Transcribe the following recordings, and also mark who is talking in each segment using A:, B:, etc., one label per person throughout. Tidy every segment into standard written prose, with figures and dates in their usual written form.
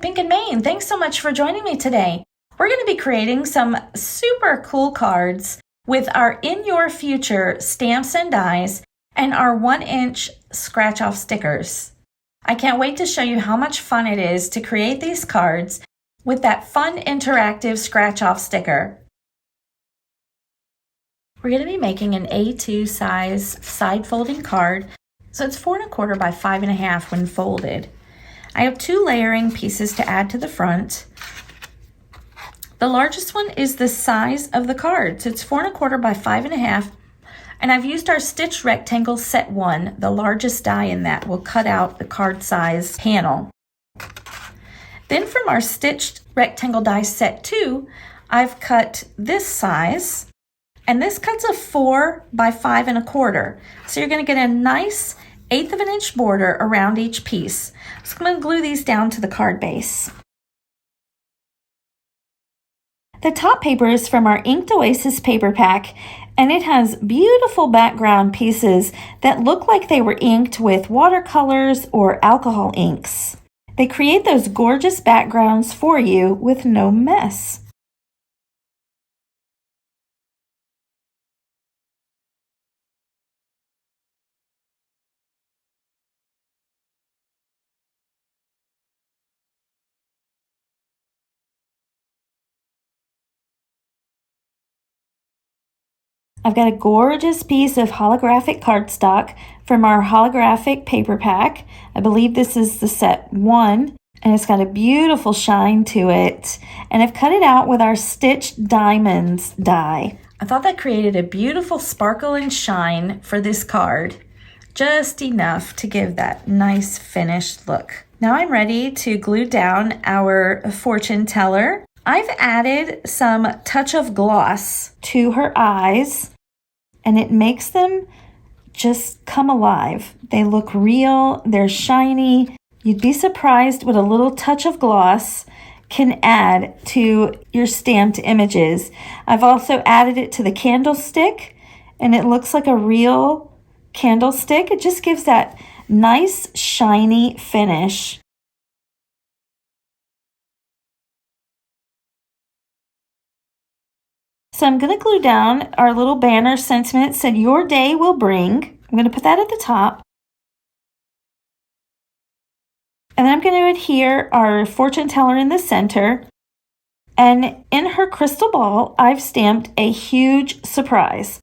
A: Pink and Maine. Thanks so much for joining me today. We're going to be creating some super cool cards with our In Your Future stamps and dies and our 1-inch scratch-off stickers. I can't wait to show you how much fun it is to create these cards with that fun interactive scratch-off sticker. We're going to be making an A2 size side folding card, so it's 4 1/4 by 5 1/2 when folded. I have 2 layering pieces to add to the front. The largest one is the size of the card, so it's 4 1/4 by 5 1/2, and I've used our stitched rectangle set 1. The largest die in that will cut out the card size panel. Then from our stitched rectangle die set 2, I've cut this size, and this cuts a 4 by 5 1/4. So you're going to get a nice 1/8 of an inch border around each piece. So I'm going to glue these down to the card base. The top paper is from our Inked Oasis paper pack, and it has beautiful background pieces that look like they were inked with watercolors or alcohol inks. They create those gorgeous backgrounds for you with no mess. I've got a gorgeous piece of holographic cardstock from our holographic paper pack. I believe this is the set 1, and it's got a beautiful shine to it. And I've cut it out with our stitched diamonds die. I thought that created a beautiful sparkle and shine for this card, just enough to give that nice finished look. Now I'm ready to glue down our fortune teller. I've added some touch of gloss to her eyes, and it makes them just come alive. They look real, they're shiny. You'd be surprised what a little touch of gloss can add to your stamped images. I've also added it to the candlestick, and it looks like a real candlestick. It just gives that nice shiny finish. So I'm going to glue down our little banner sentiment said, "Your day will bring." I'm going to put that at the top. And then I'm going to adhere our fortune teller in the center. And in her crystal ball, I've stamped a huge surprise.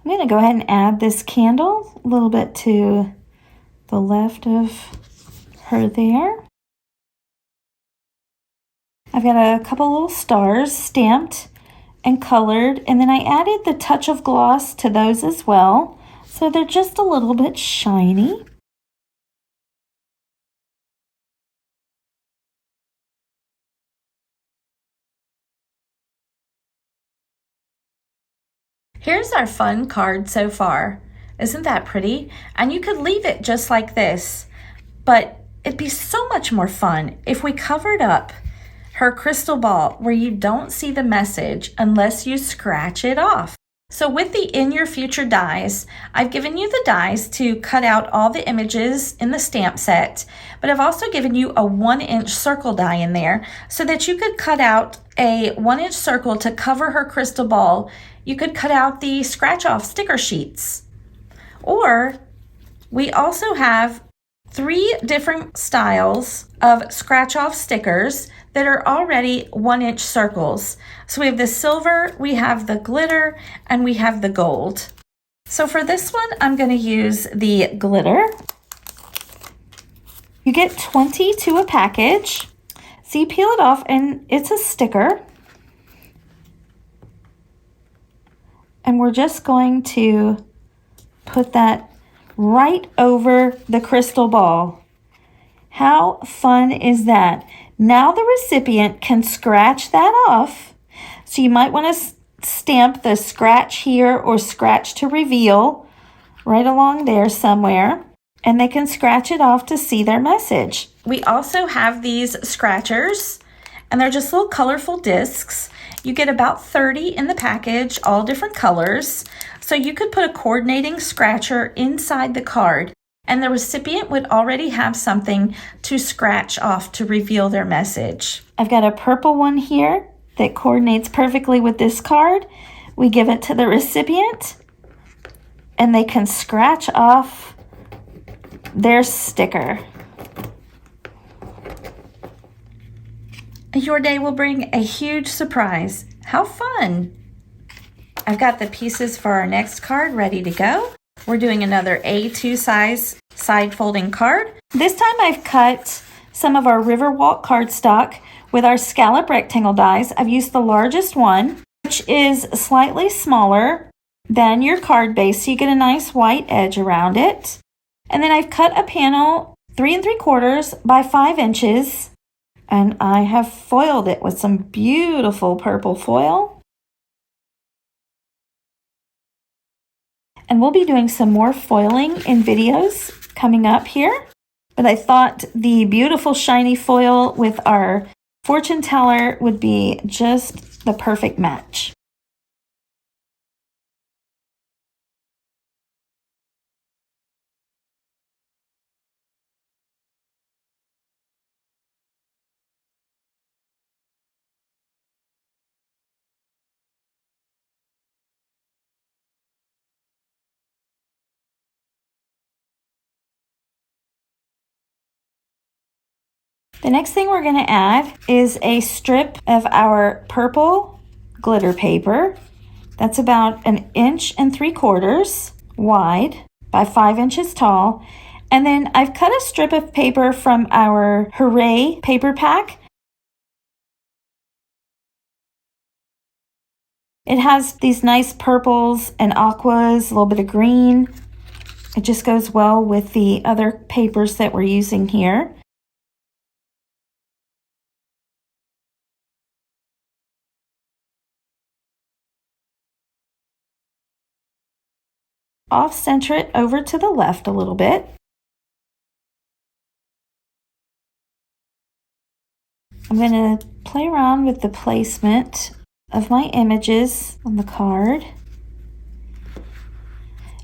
A: I'm going to go ahead and add this candle a little bit to the left of her there. I've got a couple little stars stamped and colored, and then I added the touch of gloss to those as well, so they're just a little bit shiny. Here's our fun card so far. Isn't that pretty? And you could leave it just like this, but it'd be so much more fun if we covered up her crystal ball where you don't see the message unless you scratch it off. So with the In Your Future dies, I've given you the dies to cut out all the images in the stamp set, but I've also given you a 1-inch circle die in there so that you could cut out a 1-inch circle to cover her crystal ball. You could cut out the scratch off sticker sheets. Or we also have 3 different styles of scratch off stickers that are already 1-inch circles. So we have the silver, we have the glitter, and we have the gold. So for this one, I'm going to use the glitter. You get 20 to a package. So you peel it off and it's a sticker. And we're just going to put that right over the crystal ball. How fun is that? Now the recipient can scratch that off. So you might want to stamp the scratch here or scratch to reveal right along there somewhere, and they can scratch it off to see their message. We also have these scratchers, and they're just little colorful discs. You get about 30 in the package, all different colors. So you could put a coordinating scratcher inside the card, and the recipient would already have something to scratch off to reveal their message. I've got a purple one here that coordinates perfectly with this card. We give it to the recipient, and they can scratch off their sticker. Your day will bring a huge surprise. How fun! I've got the pieces for our next card ready to go. We're doing another A2 size side folding card. This time I've cut some of our Riverwalk cardstock with our scallop rectangle dies. I've used the largest one, which is slightly smaller than your card base, so you get a nice white edge around it. And then I've cut a panel 3 3/4 by 5 inches, and I have foiled it with some beautiful purple foil. And we'll be doing some more foiling in videos coming up here. But I thought the beautiful shiny foil with our fortune teller would be just the perfect match. The next thing we're going to add is a strip of our purple glitter paper. That's about 1 3/4 inches wide by 5 inches tall. And then I've cut a strip of paper from our Hooray paper pack. It has these nice purples and aquas, a little bit of green. It just goes well with the other papers that we're using here. Off-center it over to the left a little bit. I'm going to play around with the placement of my images on the card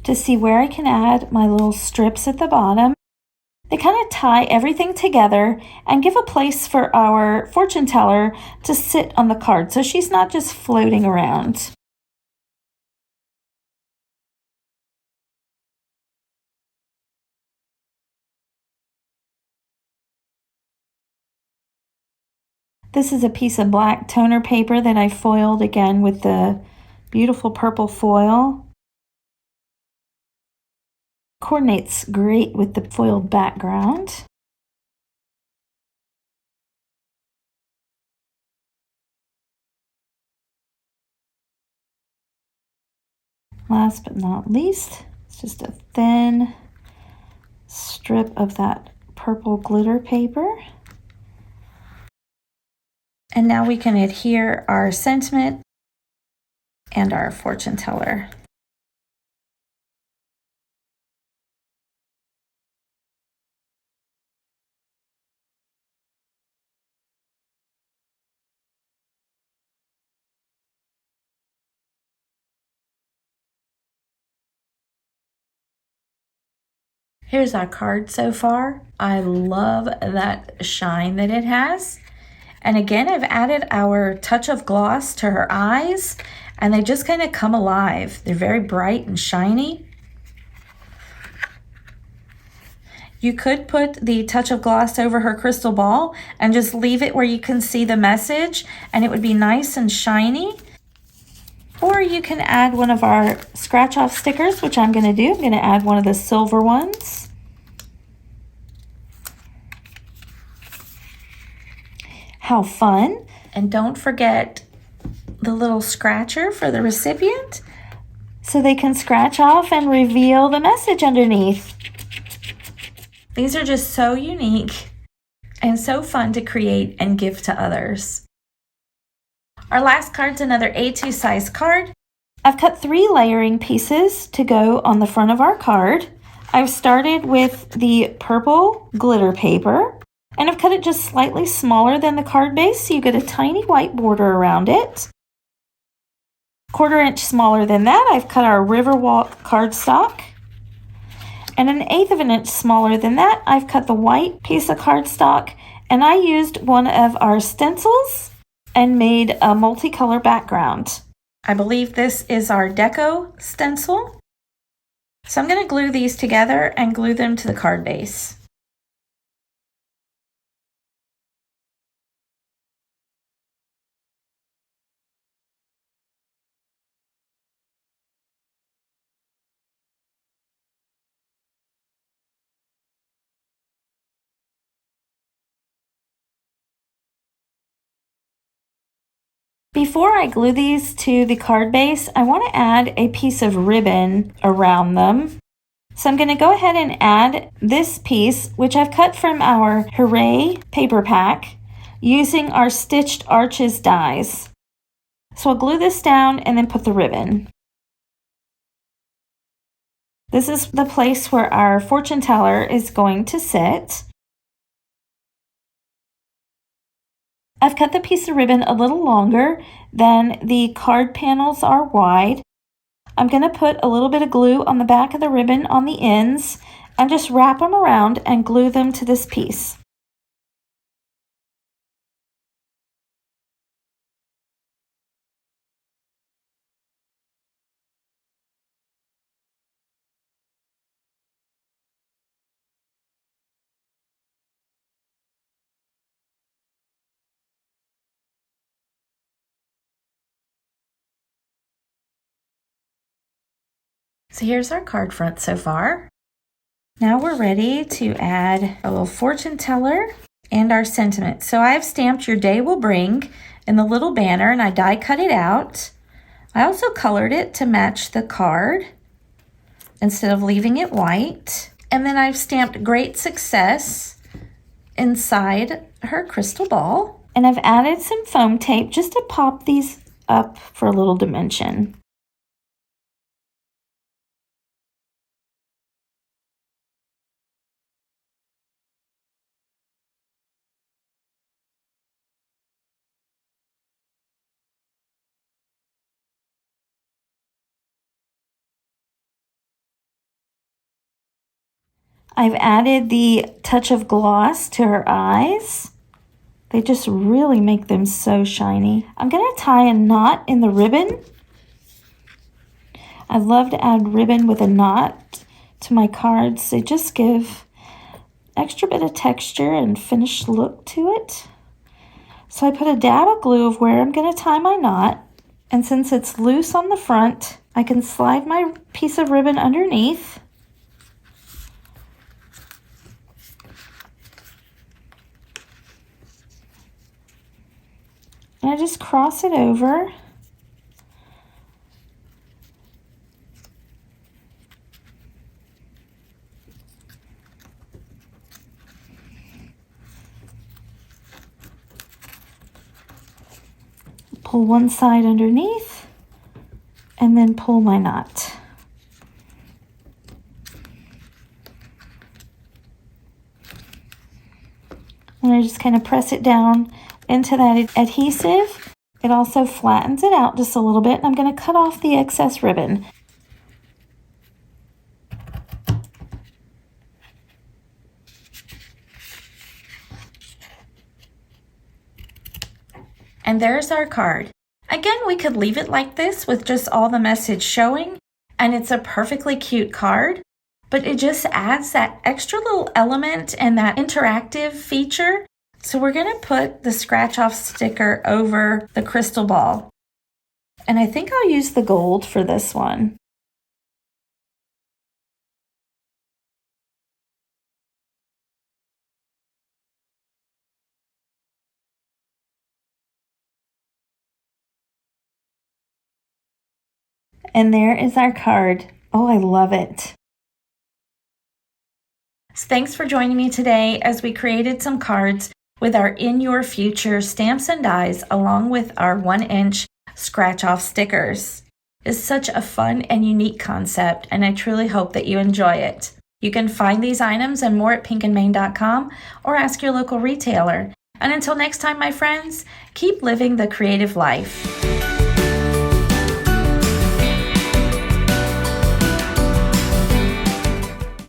A: to see where I can add my little strips at the bottom. They kind of tie everything together and give a place for our fortune teller to sit on the card so she's not just floating around. This is a piece of black toner paper that I foiled again with the beautiful purple foil. Coordinates great with the foiled background. Last but not least, it's just a thin strip of that purple glitter paper. And now we can adhere our sentiment and our fortune teller. Here's our card so far. I love that shine that it has. And again, I've added our touch of gloss to her eyes, and they just kind of come alive. They're very bright and shiny. You could put the touch of gloss over her crystal ball and just leave it where you can see the message, and it would be nice and shiny. Or you can add one of our scratch off stickers, which I'm going to do. I'm going to add one of the silver ones. How fun. And don't forget the little scratcher for the recipient so they can scratch off and reveal the message underneath. These are just so unique and so fun to create and give to others. Our last card's another A2 size card. I've cut 3 layering pieces to go on the front of our card. I've started with the purple glitter paper. And I've cut it just slightly smaller than the card base, so you get a tiny white border around it. 1/4 inch smaller than that, I've cut our Riverwalk cardstock. And 1/8 of an inch smaller than that, I've cut the white piece of cardstock, and I used one of our stencils and made a multicolor background. I believe this is our deco stencil. So I'm going to glue these together and glue them to the card base. Before I glue these to the card base, I want to add a piece of ribbon around them. So I'm going to go ahead and add this piece, which I've cut from our Hooray paper pack, using our Stitched Arches dies. So I'll glue this down and then put the ribbon. This is the place where our fortune teller is going to sit. I've cut the piece of ribbon a little longer than the card panels are wide. I'm going to put a little bit of glue on the back of the ribbon on the ends and just wrap them around and glue them to this piece. So here's our card front so far. Now we're ready to add a little fortune teller and our sentiment. So I've stamped "Your Day Will Bring" in the little banner, and I die cut it out. I also colored it to match the card instead of leaving it white. And then I've stamped "Great Success" inside her crystal ball. And I've added some foam tape just to pop these up for a little dimension. I've added the touch of gloss to her eyes. They just really make them so shiny. I'm going to tie a knot in the ribbon. I love to add ribbon with a knot to my cards. They just give extra bit of texture and finished look to it. So I put a dab of glue of where I'm going to tie my knot. And since it's loose on the front, I can slide my piece of ribbon underneath. And I just cross it over. Pull one side underneath and then pull my knot. And I just kind of press it down into that adhesive. It also flattens it out just a little bit, and I'm going to cut off the excess ribbon. And there's our card. Again, we could leave it like this with just all the message showing, and it's a perfectly cute card, but it just adds that extra little element and that interactive feature. So we're going to put the scratch off sticker over the crystal ball. And I think I'll use the gold for this one. And there is our card. Oh, I love it. So thanks for joining me today as we created some cards with our In Your Future stamps and dies, along with our 1-inch scratch off stickers. It's such a fun and unique concept, and I truly hope that you enjoy it. You can find these items and more at pinkandmain.com or ask your local retailer. And until next time, my friends, keep living the creative life.